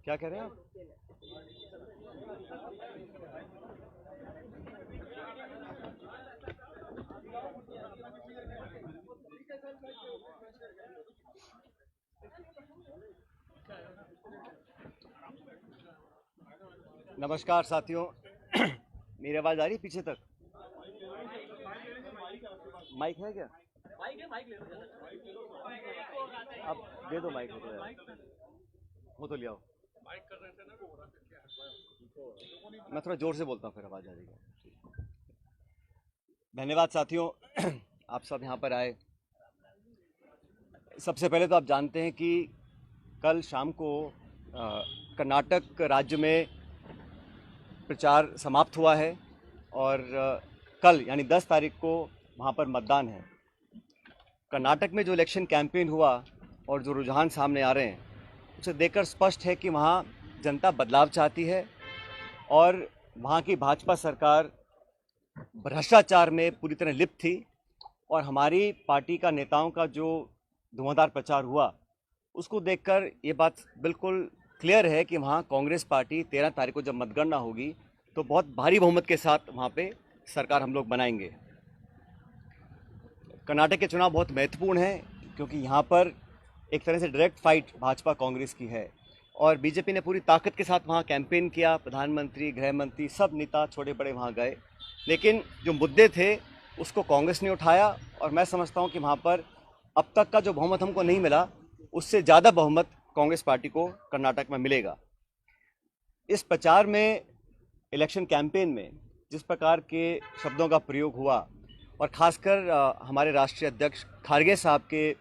क्या कह रहे हैं आप? नमस्कार साथियों। मेरी आवाज आ रही है पीछे तक? माइक है क्या? अब दे दो माइक। वो तो ले आओ। मैं थोड़ा जोर से बोलता हूँ फिर आवाज आ जाएगी। धन्यवाद साथियों। आप सब यहाँ पर आए। सबसे पहले तो आप जानते हैं कि कल शाम को कर्नाटक राज्य में प्रचार समाप्त हुआ है और कल यानी 10 तारीख को वहाँ पर मतदान है। कर्नाटक में जो इलेक्शन कैंपेन हुआ और जो रुझान सामने आ रहे हैं उसे देखकर स्पष्ट है कि वहाँ जनता बदलाव चाहती है और वहाँ की भाजपा सरकार भ्रष्टाचार में पूरी तरह लिप्त थी और हमारी पार्टी का नेताओं का जो धुआंधार प्रचार हुआ उसको देखकर ये बात बिल्कुल क्लियर है कि वहाँ कांग्रेस पार्टी 13 तारीख को जब मतगणना होगी तो बहुत भारी बहुमत के साथ वहाँ पे सरकार हम लोग बनाएंगे। कर्नाटक के चुनाव बहुत महत्वपूर्ण हैं क्योंकि यहाँ पर एक तरह से डायरेक्ट फाइट भाजपा कांग्रेस की है और बीजेपी ने पूरी ताकत के साथ वहाँ कैंपेन किया। प्रधानमंत्री, गृह मंत्री, सब नेता छोटे बड़े वहाँ गए, लेकिन जो मुद्दे थे उसको कांग्रेस ने उठाया और मैं समझता हूँ कि वहाँ पर अब तक का जो बहुमत हमको नहीं मिला उससे ज़्यादा बहुमत कांग्रेस पार्टी को कर्नाटक में मिलेगा। इस प्रचार में, इलेक्शन कैंपेन में जिस प्रकार के शब्दों का प्रयोग हुआ और ख़ासकर हमारे राष्ट्रीय अध्यक्ष खारगे साहब के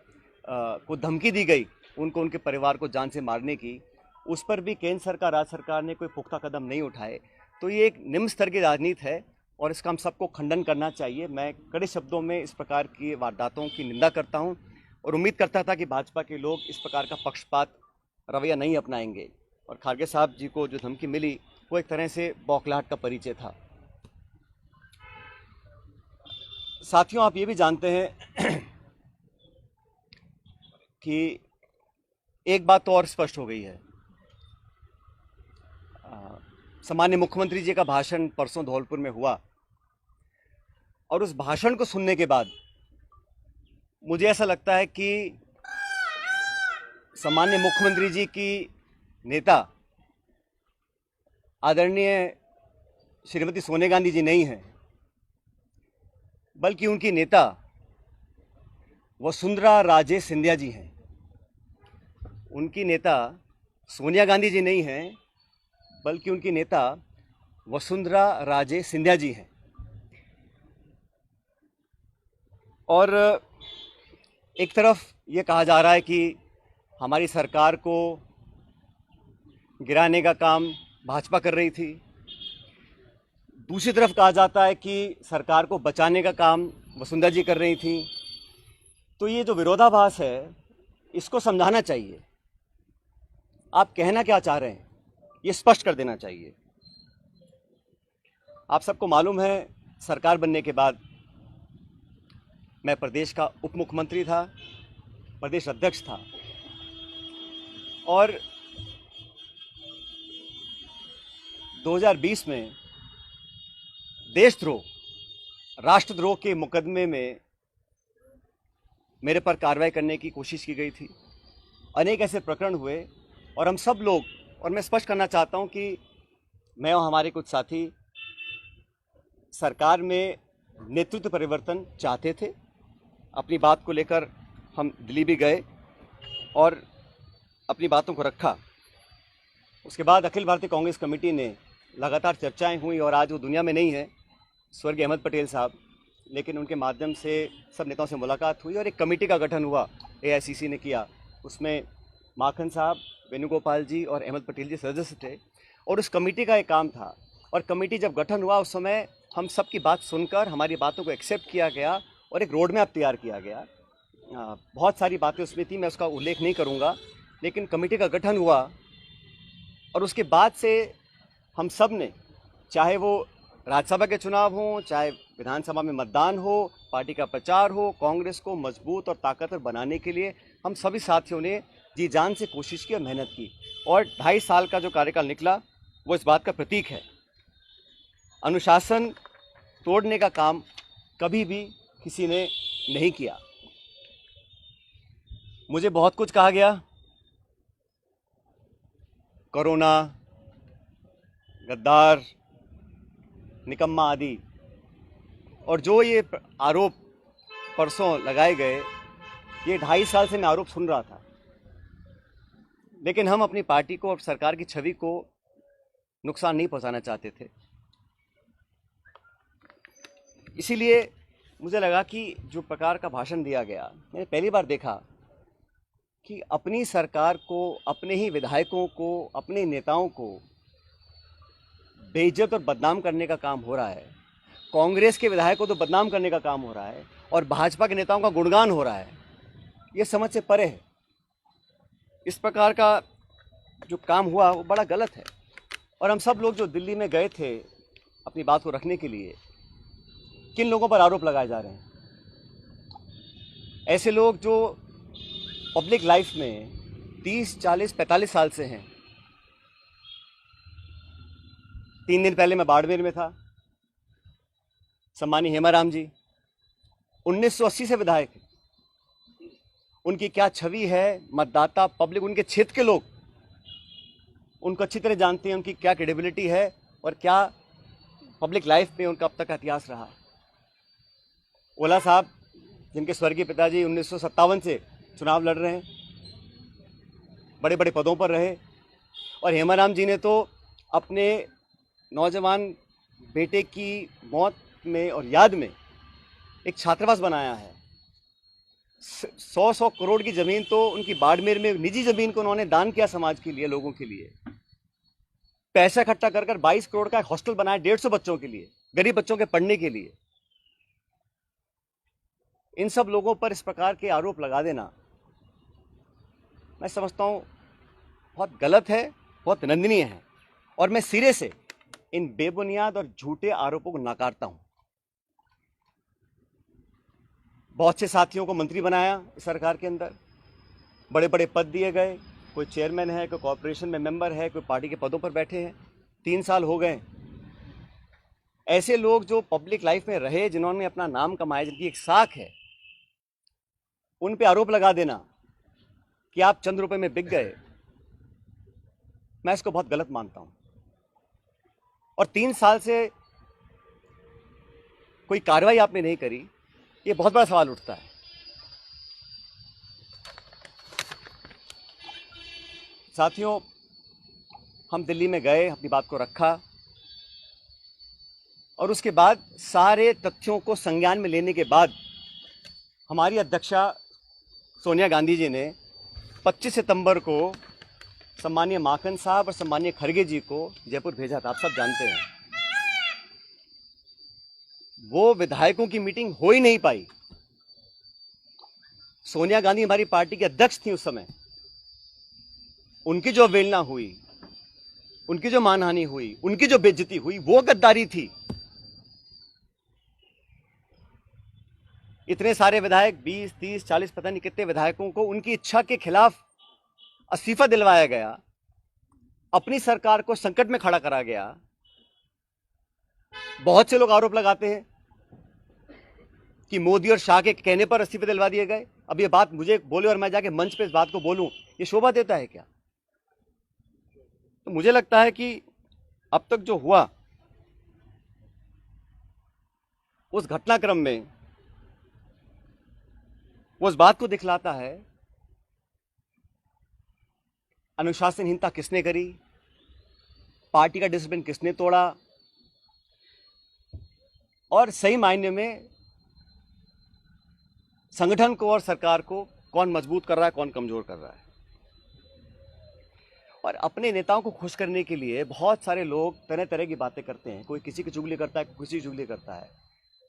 को धमकी दी गई उनको, उनके परिवार को जान से मारने की, उस पर भी केंद्र सरकार, राज्य सरकार ने कोई पुख्ता कदम नहीं उठाए। तो ये एक निम्न स्तर की राजनीति है और इसका हम सबको खंडन करना चाहिए। मैं कड़े शब्दों में इस प्रकार की वारदातों की निंदा करता हूं और उम्मीद करता था कि भाजपा के लोग इस प्रकार का पक्षपात रवैया नहीं अपनाएंगे और खारगे साहब जी को जो धमकी मिली वो एक तरह से बौखलाहट का परिचय था। साथियों, आप ये भी जानते हैं कि एक बात तो और स्पष्ट हो गई है। सामान्य मुख्यमंत्री जी का भाषण परसों धौलपुर में हुआ और उस भाषण को सुनने के बाद मुझे ऐसा लगता है कि सामान्य मुख्यमंत्री जी की नेता आदरणीय श्रीमती सोनिया गांधी जी नहीं हैं, बल्कि उनकी नेता वसुंधरा राजे सिंधिया जी हैं। उनकी नेता सोनिया गांधी जी नहीं हैं, बल्कि उनकी नेता वसुंधरा राजे सिंधिया जी हैं। और एक तरफ ये कहा जा रहा है कि हमारी सरकार को गिराने का काम भाजपा कर रही थी, दूसरी तरफ कहा जाता है कि सरकार को बचाने का काम वसुंधरा जी कर रही थी। तो ये जो विरोधाभास है इसको समझाना चाहिए। आप कहना क्या चाह रहे हैं ये स्पष्ट कर देना चाहिए। आप सबको मालूम है, सरकार बनने के बाद मैं प्रदेश का उप मुख्यमंत्री था, प्रदेश अध्यक्ष था और 2020 में देशद्रोह, राष्ट्रद्रोह के मुकदमे में मेरे पर कार्रवाई करने की कोशिश की गई थी। अनेक ऐसे प्रकरण हुए और हम सब लोग, और मैं स्पष्ट करना चाहता हूं कि मैं और हमारे कुछ साथी सरकार में नेतृत्व परिवर्तन चाहते थे। अपनी बात को लेकर हम दिल्ली भी गए और अपनी बातों को रखा। उसके बाद अखिल भारतीय कांग्रेस कमेटी ने लगातार चर्चाएं हुई और आज वो दुनिया में नहीं है, स्वर्गीय अहमद पटेल साहब, लेकिन उनके माध्यम से सब नेताओं से मुलाकात हुई और एक कमेटी का गठन हुआ, एआईसीसी ने किया। उसमें माखन साहब, वेणुगोपाल जी और अहमद पटेल जी सदस्य थे और उस कमेटी का एक काम था। और कमेटी जब गठन हुआ उस समय हम सब की बात सुनकर हमारी बातों को एक्सेप्ट किया गया और एक रोड मैप तैयार किया गया। बहुत सारी बातें उसमें थी, मैं उसका उल्लेख नहीं करूँगा, लेकिन कमेटी का गठन हुआ और उसके बाद से हम सब ने, चाहे वो राज्यसभा के चुनाव हों, चाहे विधानसभा में मतदान हो, पार्टी का प्रचार हो, कांग्रेस को मजबूत और ताकतवर बनाने के लिए हम सभी साथियों ने जी जान से कोशिश की और मेहनत की, और 2.5 साल का जो कार्यकाल निकला वो इस बात का प्रतीक है। अनुशासन तोड़ने का काम कभी भी किसी ने नहीं किया। मुझे बहुत कुछ कहा गया, कोरोना, गद्दार, निकम्मा आदि, और जो ये आरोप परसों लगाए गए, ये 2.5 साल से मैं आरोप सुन रहा था। लेकिन हम अपनी पार्टी को और सरकार की छवि को नुकसान नहीं पहुंचाना चाहते थे। इसीलिए मुझे लगा कि जो प्रकार का भाषण दिया गया, मैंने पहली बार देखा कि अपनी सरकार को, अपने ही विधायकों को, अपने नेताओं को बेइज्जत और बदनाम करने का काम हो रहा है। कांग्रेस के विधायकों को तो बदनाम करने का काम हो रहा है और भाजपा के नेताओं का गुणगान हो रहा है। ये समझ से परे है। इस प्रकार का जो काम हुआ वो बड़ा गलत है। और हम सब लोग जो दिल्ली में गए थे अपनी बात को रखने के लिए, किन लोगों पर आरोप लगाए जा रहे हैं? ऐसे लोग जो पब्लिक लाइफ में 30, 40, 45 साल से हैं। 3 दिन पहले मैं बाड़मेर में था। सम्मानीय हेमाराम जी 1980 से विधायक हैं। उनकी क्या छवि है, मतदाता, पब्लिक, उनके क्षेत्र के लोग उनको अच्छी तरह जानते हैं, उनकी क्या क्रेडिबिलिटी है और क्या पब्लिक लाइफ में उनका अब तक का इतिहास रहा। ओला साहब, जिनके स्वर्गीय पिताजी 1957 से चुनाव लड़ रहे हैं, बड़े बड़े पदों पर रहे, और हेमाराम जी ने तो अपने नौजवान बेटे की मौत में और याद में एक छात्रावास बनाया है। 100 करोड़ की ज़मीन तो उनकी बाड़मेर में, निजी ज़मीन को उन्होंने दान किया समाज के लिए, लोगों के लिए। पैसा इकट्ठा कर 22 करोड़ का एक हॉस्टल बनाया 150 बच्चों के लिए, गरीब बच्चों के पढ़ने के लिए। इन सब लोगों पर इस प्रकार के आरोप लगा देना, मैं समझता हूँ बहुत गलत है, बहुत निंदनीय है, और मैं सिरे से इन बेबुनियाद और झूठे आरोपों को नकारता हूँ। बहुत से साथियों को मंत्री बनाया इस सरकार के अंदर, बड़े बड़े पद दिए गए, कोई चेयरमैन है, कोई कॉर्पोरेशन में मेंबर है, कोई पार्टी के पदों पर बैठे हैं। 3 साल हो गए। ऐसे लोग जो पब्लिक लाइफ में रहे, जिन्होंने अपना नाम कमाया, जिनकी एक साख है, उन पे आरोप लगा देना कि आप चंद रुपए में बिक गए, मैं इसको बहुत गलत मानता हूं। और 3 साल से कोई कार्रवाई आपने नहीं करी, ये बहुत बड़ा सवाल उठता है। साथियों, हम दिल्ली में गए, अपनी बात को रखा, और उसके बाद सारे तथ्यों को संज्ञान में लेने के बाद हमारी अध्यक्षा सोनिया गांधी जी ने 25 सितंबर को सम्मानीय माखन साहब और सम्मानीय खड़गे जी को जयपुर भेजा था। आप सब जानते हैं। वो विधायकों की मीटिंग हो ही नहीं पाई। सोनिया गांधी हमारी पार्टी की अध्यक्ष थी उस समय। उनकी जो अवहेलना हुई, उनकी जो मानहानि हुई, उनकी जो बेइज्जती हुई, वो गद्दारी थी। इतने सारे विधायक, 20, 30, 40, पता नहीं कितने विधायकों को उनकी इच्छा के खिलाफ इस्तीफा दिलवाया गया, अपनी सरकार को संकट में खड़ा करा गया। बहुत से लोग आरोप लगाते हैं कि मोदी और शाह के कहने पर इस्तीफे दिलवा दिए गए। अब ये बात मुझे बोले और मैं जाके मंच पे इस बात को बोलूं, ये शोभा देता है क्या? तो मुझे लगता है कि अब तक जो हुआ उस घटनाक्रम में वो इस बात को दिखलाता है अनुशासनहीनता किसने करी, पार्टी का डिसिप्लिन किसने तोड़ा, और सही मायने में संगठन को और सरकार को कौन मजबूत कर रहा है, कौन कमजोर कर रहा है। और अपने नेताओं को खुश करने के लिए बहुत सारे लोग तरह तरह की बातें करते हैं। कोई किसी की चुगली करता है, कोई किसी की चुगली करता है।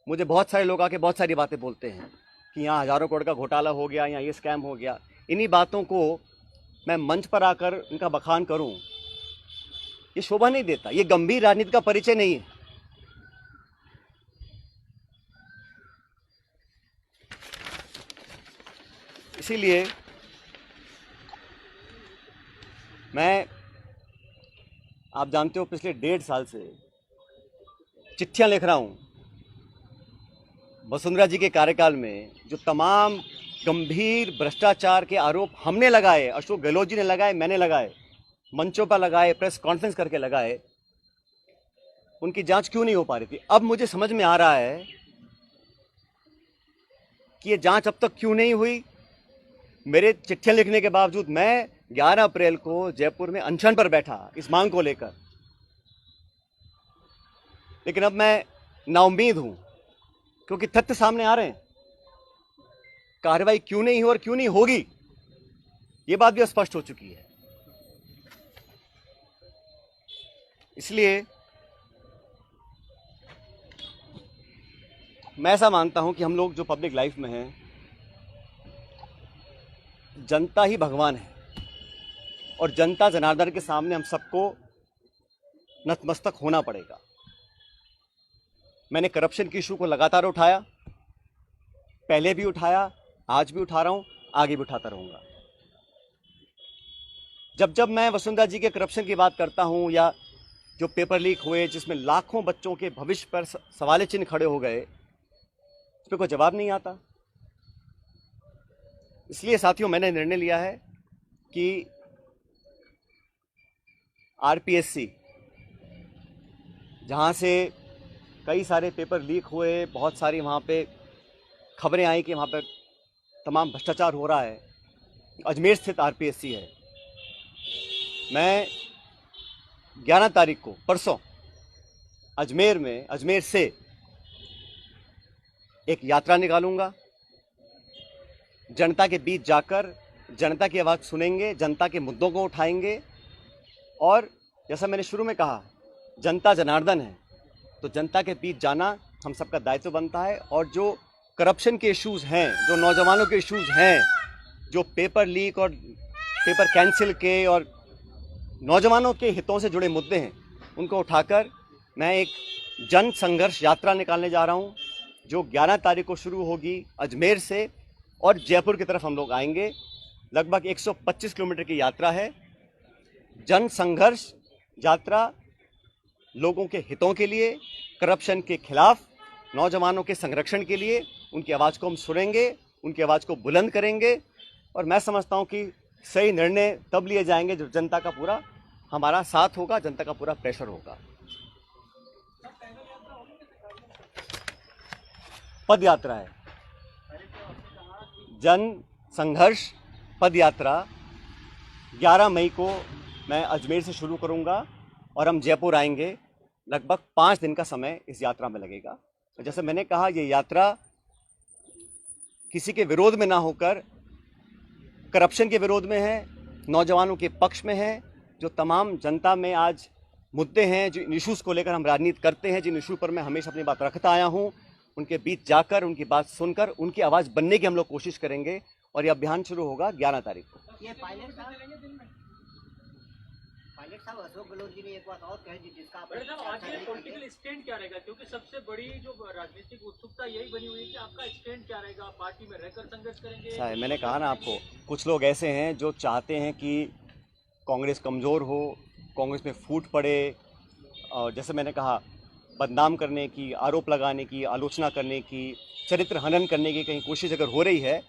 मुझे बहुत सारे लोग आके बहुत सारी बातें बोलते हैं कि यहाँ हज़ारों करोड़ का घोटाला हो गया, यहाँ ये स्कैम हो गया। इन्हीं बातों को मैं मंच पर आकर इनका बखान करूं, ये शोभा नहीं देता, ये गंभीर राजनीति का परिचय नहीं है। इसीलिए मैं, आप जानते हो, पिछले 1.5 साल से चिट्ठियां लिख रहा हूं वसुंधरा जी के कार्यकाल में जो तमाम गंभीर भ्रष्टाचार के आरोप हमने लगाए, अशोक गहलोत जी ने लगाए, मैंने लगाए, मंचों पर लगाए, प्रेस कॉन्फ्रेंस करके लगाए, उनकी जांच क्यों नहीं हो पा रही थी। अब मुझे समझ में आ रहा है कि ये जांच अब तक क्यों नहीं हुई। मेरे चिट्ठियां लिखने के बावजूद मैं 11 अप्रैल को जयपुर में अनशन पर बैठा इस मांग को लेकर, लेकिन अब मैं नाउम्मीद हूं क्योंकि तथ्य सामने आ रहे हैं। कार्रवाई क्यों नहीं हुई और क्यों नहीं होगी, ये बात भी स्पष्ट हो चुकी है। इसलिए मैं ऐसा मानता हूं कि हम लोग जो पब्लिक लाइफ में हैं, जनता ही भगवान है और जनता जनार्दन के सामने हम सबको नतमस्तक होना पड़ेगा। मैंने करप्शन की इशू को लगातार उठाया, पहले भी उठाया, आज भी उठा रहा हूं, आगे भी उठाता रहूंगा। जब जब मैं वसुंधरा जी के करप्शन की बात करता हूं या जो पेपर लीक हुए जिसमें लाखों बच्चों के भविष्य पर सवाल चिन्ह खड़े हो गए, उस पर कोई जवाब नहीं आता। इसलिए साथियों, मैंने निर्णय लिया है कि आरपीएससी, जहां से कई सारे पेपर लीक हुए, बहुत सारी वहां पे खबरें आई कि वहां पर तमाम भ्रष्टाचार हो रहा है, अजमेर स्थित आरपीएससी है। मैं 11 तारीख को, परसों, अजमेर से एक यात्रा निकालूंगा। जनता के बीच जाकर जनता की आवाज़ सुनेंगे, जनता के मुद्दों को उठाएंगे और जैसा मैंने शुरू में कहा, जनता जनार्दन है, तो जनता के बीच जाना हम सबका दायित्व बनता है। और जो करप्शन के इश्यूज़ हैं, जो नौजवानों के इश्यूज़ हैं, जो पेपर लीक और पेपर कैंसिल के और नौजवानों के हितों से जुड़े मुद्दे हैं, उनको उठाकर मैं एक जन संघर्ष यात्रा निकालने जा रहा हूं, जो 11 तारीख को शुरू होगी अजमेर से और जयपुर की तरफ हम लोग आएंगे। लगभग 125 किलोमीटर की यात्रा है। जन संघर्ष यात्रा लोगों के हितों के लिए, करप्शन के खिलाफ, नौजवानों के संरक्षण के लिए। उनकी आवाज़ को हम सुनेंगे, उनकी आवाज़ को बुलंद करेंगे और मैं समझता हूं कि सही निर्णय तब लिए जाएंगे जब जनता का पूरा हमारा साथ होगा, जनता का पूरा प्रेशर होगा। पद यात्रा है, जन संघर्ष पद यात्रा 11 मई को मैं अजमेर से शुरू करूंगा और हम जयपुर आएंगे। लगभग 5 दिन का समय इस यात्रा में लगेगा। जैसे मैंने कहा, ये यात्रा किसी के विरोध में ना होकर करप्शन के विरोध में है, नौजवानों के पक्ष में है। जो तमाम जनता में आज मुद्दे हैं, जिन इशूज़ को लेकर हम राजनीति करते हैं, जिन इशू पर मैं हमेशा अपनी बात रखता आया हूं, उनके बीच जाकर, उनकी बात सुनकर, उनकी आवाज़ बनने की हम लोग कोशिश करेंगे। और ये अभियान शुरू होगा 11 तारीख को। ये पायलट साहब अशोक गहलोत जी ने एक बात और कही जिसका आप आज ये पॉलिटिकल स्टैंड क्या रहेगा, क्योंकि सबसे बड़ी जो राजनीतिक उत्सुकता यही बनी हुई है कि आपका स्टैंड क्या रहेगा, पार्टी में रहकर संघर्ष करेंगे। मैंने कहा ना आपको, कुछ लोग ऐसे हैं जो चाहते हैं कि कांग्रेस कमज़ोर हो, कांग्रेस में फूट पड़े, और जैसे मैंने कहा, बदनाम करने की, आरोप लगाने की, आलोचना करने की, चरित्र हनन करने की कहीं कोशिश अगर हो रही है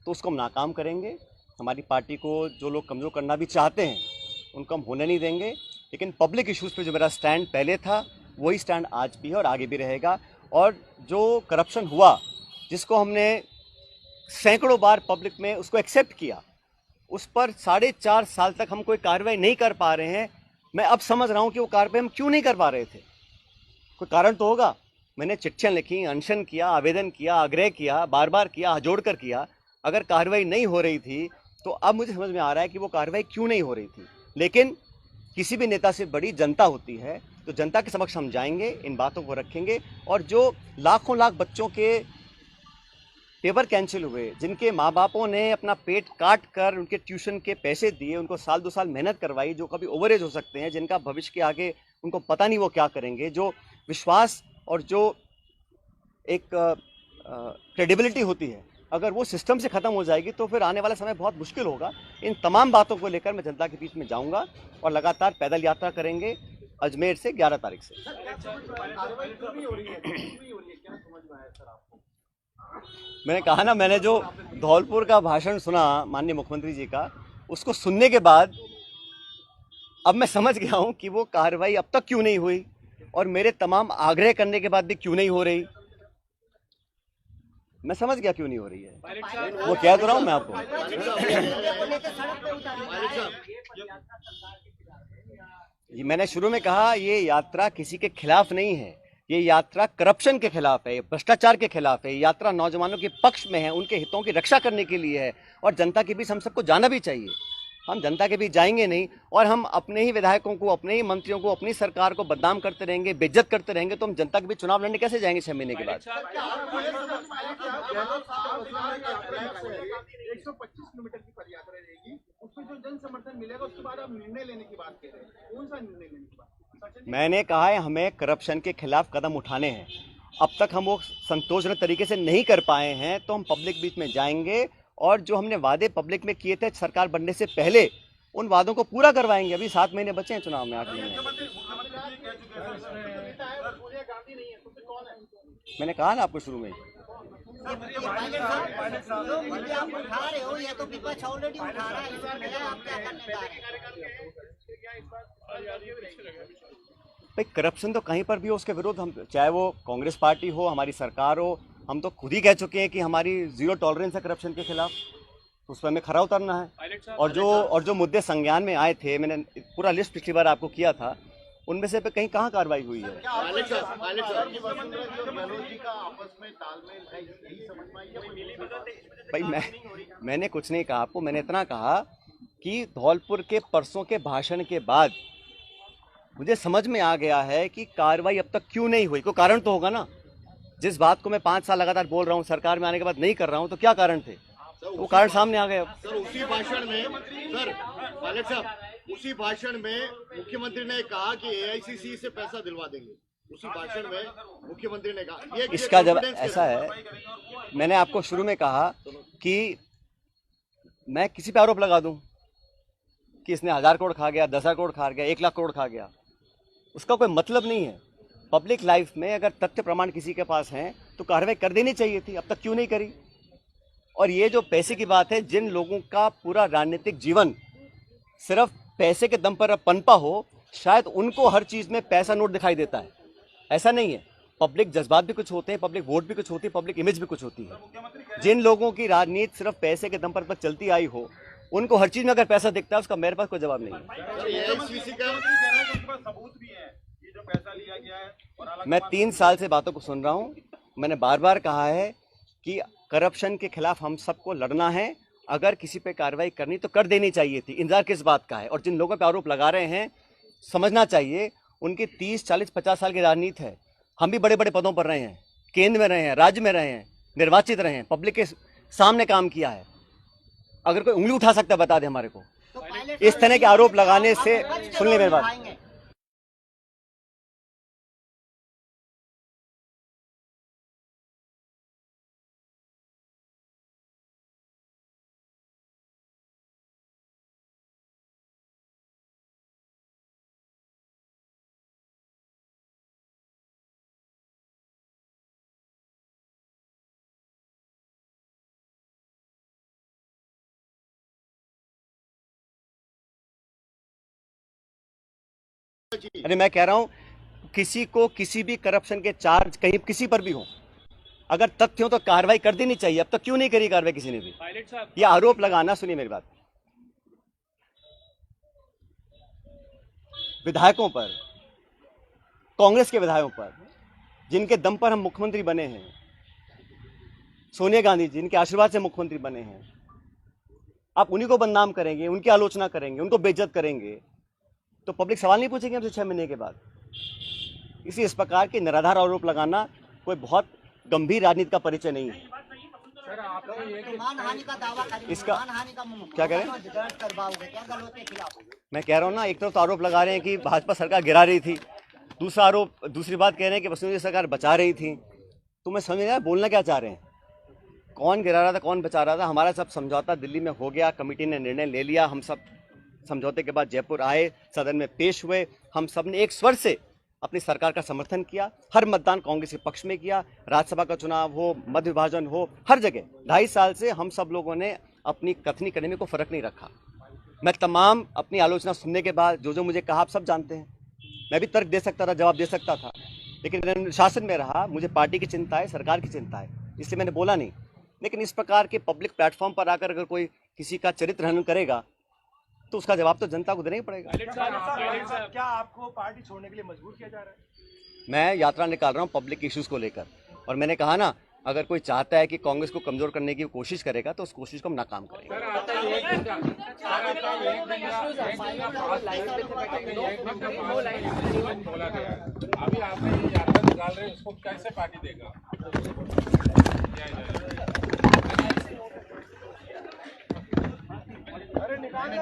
तो उसको हम नाकाम करेंगे। हमारी पार्टी को जो लोग कमज़ोर करना भी चाहते हैं उनको हम होने नहीं देंगे। लेकिन पब्लिक इश्यूज़ पे जो मेरा स्टैंड पहले था वही स्टैंड आज भी है और आगे भी रहेगा। और जो करप्शन हुआ, जिसको हमने सैकड़ों बार पब्लिक में उसको एक्सेप्ट किया, उस पर 4.5 साल तक हम कोई कार्रवाई नहीं कर पा रहे हैं। मैं अब समझ रहा हूं कि वो कार्रवाई हम क्यों नहीं कर पा रहे थे। कोई कारण तो होगा। मैंने चिट्ठियां लिखी, अनशन किया, आवेदन किया, आग्रह किया, बार बार किया, हाथ जोड़ कर किया। अगर कार्रवाई नहीं हो रही थी तो अब मुझे समझ में आ रहा है कि वो कार्रवाई क्यों नहीं हो रही थी। लेकिन किसी भी नेता से बड़ी जनता होती है, तो जनता के समक्ष हम जाएंगे, इन बातों को रखेंगे। और जो लाखों लाख बच्चों के पेपर कैंसिल हुए, जिनके माँ बापों ने अपना पेट काट कर उनके ट्यूशन के पैसे दिए, उनको साल 2 साल मेहनत करवाई, जो कभी ओवरेज हो सकते हैं, जिनका भविष्य के आगे उनको पता नहीं वो क्या करेंगे, जो विश्वास और जो एक क्रेडिबिलिटी होती है अगर वो सिस्टम से ख़त्म हो जाएगी तो फिर आने वाला समय बहुत मुश्किल होगा। इन तमाम बातों को लेकर मैं जनता के बीच में जाऊंगा और लगातार पैदल यात्रा करेंगे अजमेर से 11 तारीख से। मैंने कहा ना, मैंने जो धौलपुर का भाषण सुना माननीय मुख्यमंत्री जी का, उसको सुनने के बाद अब मैं समझ गया हूं कि वो कार्रवाई अब तक क्यों नहीं हुई और मेरे तमाम आग्रह करने के बाद भी क्यों नहीं हो रही। मैं समझ गया क्यों नहीं हो रही है। वो कह तो रहा हूं मैं आपको। ये मैंने शुरू में कहा, ये यात्रा किसी के खिलाफ नहीं है, ये यात्रा करप्शन के खिलाफ है, भ्रष्टाचार के खिलाफ है। ये यात्रा नौजवानों के पक्ष में है, उनके हितों की रक्षा करने के लिए है और जनता के बीच हम सबको जाना भी चाहिए। हम जनता के बीच जाएंगे नहीं और हम अपने ही विधायकों को, अपने ही मंत्रियों को, अपनी सरकार को बदनाम करते रहेंगे, बेइज्जत करते रहेंगे तो हम जनता के बीच चुनाव लड़ने कैसे जाएंगे 6 महीने के बाद। 125 किलोमीटर की पदयात्रा रहेगी, उसमें जो जन समर्थन मिलेगा उसके बाद आप निर्णय लेने की बात कह रहे हैं, कौन सा निर्णय लेने की बात? मैंने कहा है हमें करप्शन के खिलाफ कदम उठाने हैं। अब तक हम वो संतोषजनक तरीके से नहीं कर पाए हैं तो हम पब्लिक बीच में जाएंगे और जो हमने वादे पब्लिक में किए थे सरकार बनने से पहले, उन वादों को पूरा करवाएंगे। अभी 7 महीने बचे हैं चुनाव में, 8 महीने। मैंने कहा ना आपको शुरू में। भाई करप्शन तो कहीं पर भी हो, उसके विरुद्ध हम, चाहे वो कांग्रेस पार्टी हो, हमारी सरकार हो, हम तो खुद ही कह चुके हैं कि हमारी 0 टॉलरेंस है करप्शन के खिलाफ। तो उस पर हमें खरा उतरना है। और जो मुद्दे संज्ञान में आए थे, मैंने पूरा लिस्ट पिछली बार आपको किया था, उनमें से कहीं कहाँ कार्रवाई हुई है। भाई मैंने कुछ नहीं कहा आपको, मैंने इतना कहा कि धौलपुर के परसों के भाषण के बाद मुझे समझ में आ गया है कि कार्रवाई अब तक क्यों नहीं हुई। कोई कारण तो होगा ना। जिस बात को मैं 5 साल लगातार बोल रहा हूँ, सरकार में आने के बाद नहीं कर रहा हूँ, तो क्या कारण थे? वो कारण सामने आ गए। सर उसी भाषण में, सर पायलट साहब, उसी भाषण में मुख्यमंत्री ने कहा कि एआईसीसी से पैसा दिलवा देंगे। उसी भाषण में मुख्यमंत्री ने कहा। ये इसका जब ऐसा है, मैंने आपको शुरू में कहा कि मैं किसी पे आरोप लगा दूं कि इसने 1000 करोड़ खा गया, 10,000 करोड़ खा गया, 1 लाख करोड़ खा गया, उसका कोई मतलब नहीं है। पब्लिक लाइफ में अगर तथ्य प्रमाण किसी के पास हैं तो कार्रवाई कर देनी चाहिए थी, अब तक क्यों नहीं करी? और ये जो पैसे की बात है, जिन लोगों का पूरा राजनीतिक जीवन सिर्फ पैसे के दम पर पनपा हो, शायद उनको हर चीज़ में पैसा नोट दिखाई देता है। ऐसा नहीं है। पब्लिक जज्बात भी कुछ होते हैं, पब्लिक वोट भी कुछ होती है, पब्लिक इमेज भी कुछ होती है। जिन लोगों की राजनीति सिर्फ पैसे के दम पर चलती आई हो, उनको हर चीज़ में अगर पैसा दिखता है, उसका मेरे पास कोई जवाब नहीं है। मैं 3 साल से बातों को सुन रहा हूँ। मैंने बार बार कहा है कि करप्शन के खिलाफ हम सबको लड़ना है। अगर किसी पे कार्रवाई करनी तो कर देनी चाहिए थी। इंतजार किस बात का है? और जिन लोगों पे आरोप लगा रहे हैं, समझना चाहिए उनकी 30, 40, 50 साल की राजनीति है। हम भी बड़े बड़े पदों पर रहे हैं, केंद्र में रहे हैं, राज्य में रहे हैं, निर्वाचित रहे हैं, पब्लिक के सामने काम किया है। अगर कोई उंगली उठा सकता है बता दे हमारे को। इस तरह के आरोप लगाने से, सुन ले मेरी बात, अरे मैं कह रहा हूं, किसी को किसी भी करप्शन के चार्ज कहीं किसी पर भी हो, अगर तथ्य हो तो कार्रवाई कर देनी चाहिए। अब तक क्यों नहीं करी कार्रवाई किसी ने भी? ये आरोप लगाना, सुनिए मेरी बात, विधायकों पर, कांग्रेस के विधायकों पर, जिनके दम पर हम मुख्यमंत्री बने हैं, सोनिया गांधी जिनके आशीर्वाद से मुख्यमंत्री बने हैं, आप उन्हीं को बदनाम करेंगे, उनकी आलोचना करेंगे, उनको बेइज्जत करेंगे, तो पब्लिक सवाल नहीं पूछेगी हमसे 6 महीने के बाद। इस प्रकार के निराधार आरोप लगाना कोई बहुत गंभीर राजनीति का परिचय नहीं है। मानहानि का दावा करेंगे, इसका मानहानि का क्या करें? दर्ज करवाओगे क्या गलत के खिलाफ? मैं कह रहा हूँ ना, एक तरफ तो आरोप लगा रहे हैं कि भाजपा सरकार गिरा रही थी, दूसरी बात कह रहे हैं कि वसुंधरा सरकार बचा रही थी। तो मैं समझ नहीं आया बोलना क्या चाह रहे हैं। कौन गिरा रहा था, कौन बचा रहा था, हमारा सब समझौता दिल्ली में हो गया, कमेटी ने निर्णय ले लिया, हम सब समझौते के बाद जयपुर आए, सदन में पेश हुए, हम सब ने एक स्वर से अपनी सरकार का समर्थन किया, हर मतदान कांग्रेस के पक्ष में किया, राज्यसभा का चुनाव हो, मध्य विभाजन हो, हर जगह 2.5 साल से हम सब लोगों ने अपनी कथनी करने में कोई फर्क नहीं रखा। मैं तमाम अपनी आलोचना सुनने के बाद जो मुझे कहा आप सब जानते हैं, मैं भी तर्क दे सकता था, जवाब दे सकता था, लेकिन मैंने अनुशासन में रहा, मुझे पार्टी की चिंता है, सरकार की चिंता है, इसलिए मैंने बोला नहीं। लेकिन इस प्रकार के पब्लिक प्लेटफॉर्म पर आकर अगर कोई किसी का चरित्र हनन करेगा तो उसका जवाब तो जनता को देना ही पड़ेगा। क्या आपको पार्टी छोड़ने के लिए मजबूर किया जा रहा है? मैं यात्रा निकाल रहा हूँ पब्लिक इश्यूज को लेकर, और मैंने कहा ना, अगर कोई चाहता है कि कांग्रेस को कमजोर करने की कोशिश करेगा तो उस कोशिश को हम नाकाम करेंगे। अभी आपने ये यात्रा निकाल रहे हैं, उसको कैसे पार्टी देगा? अरे निकालने